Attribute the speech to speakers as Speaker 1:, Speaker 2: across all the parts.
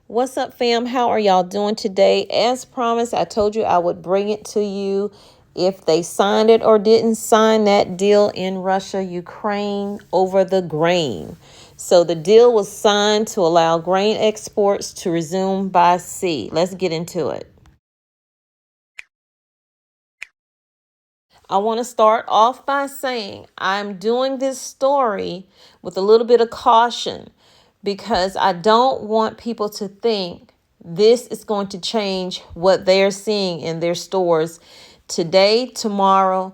Speaker 1: What's up, fam? How are y'all doing today? As promised, I told you I would bring it to you if they signed it or didn't sign that deal in Russia, Ukraine over the grain. So the deal was signed to allow grain exports to resume by sea. Let's get into it. I want to start off by saying I'm doing this story with a little bit of caution because I don't want people to think this is going to change what they're seeing in their stores today, tomorrow,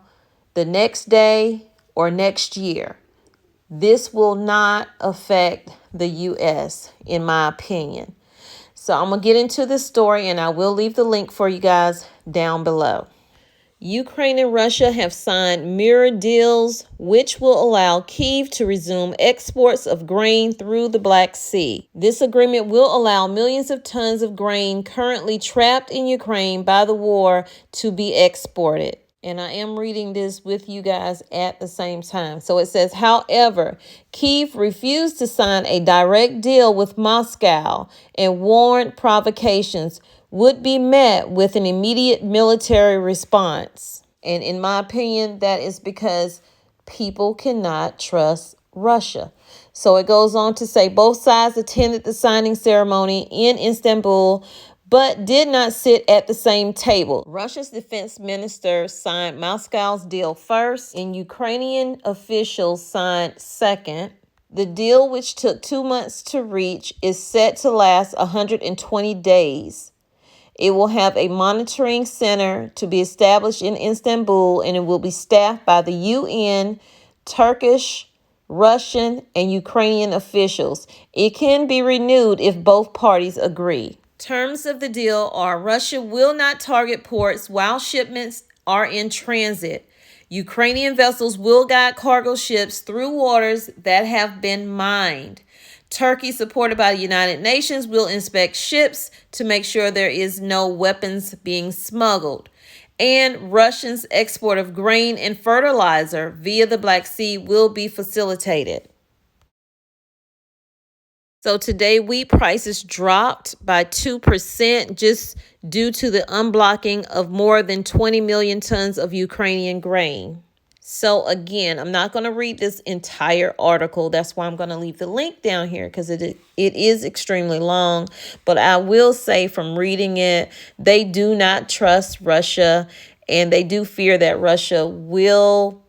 Speaker 1: the next day, or next year. This will not affect the U.S., in my opinion. So I'm going to get into this story, and I will leave the link for you guys down below. Ukraine and Russia have signed mirror deals, which will allow Kyiv to resume exports of grain through the Black Sea. This agreement will allow millions of tons of grain currently trapped in Ukraine by the war to be exported. And I am reading this with you guys at the same time. So it says, however, Kyiv refused to sign a direct deal with Moscow and warned provocations would be met with an immediate military response. And in my opinion, that is because people cannot trust Russia. So it goes on to say both sides attended the signing ceremony in Istanbul, but did not sit at the same table. Russia's defense minister signed Moscow's deal first, and Ukrainian officials signed second. The deal, which took 2 months to reach, is set to last 120 days. It will have a monitoring center to be established in Istanbul, and it will be staffed by the UN, Turkish, Russian, and Ukrainian officials. It can be renewed if both parties agree. Terms of the deal are Russia will not target ports while shipments are in transit. Ukrainian vessels will guide cargo ships through waters that have been mined. Turkey, supported by the United Nations, will inspect ships to make sure there is no weapons being smuggled. And Russia's export of grain and fertilizer via the Black Sea will be facilitated. So today, wheat prices dropped by 2% just due to the unblocking of more than 20 million tons of Ukrainian grain. So again, I'm not going to read this entire article. That's why I'm going to leave the link down here because it is extremely long. But I will say from reading it, they do not trust Russia, and they do fear that Russia will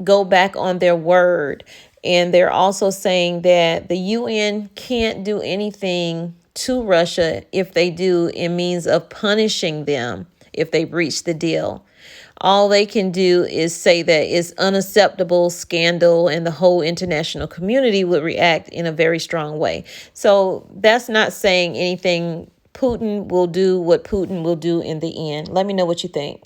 Speaker 1: go back on their word. And they're also saying that the UN can't do anything to Russia. If they do, in means of punishing them if they breach the deal. All they can do is say that it's unacceptable, scandal, and the whole international community would react in a very strong way. So that's not saying anything. Putin will do what Putin will do in the end. Let me know what you think.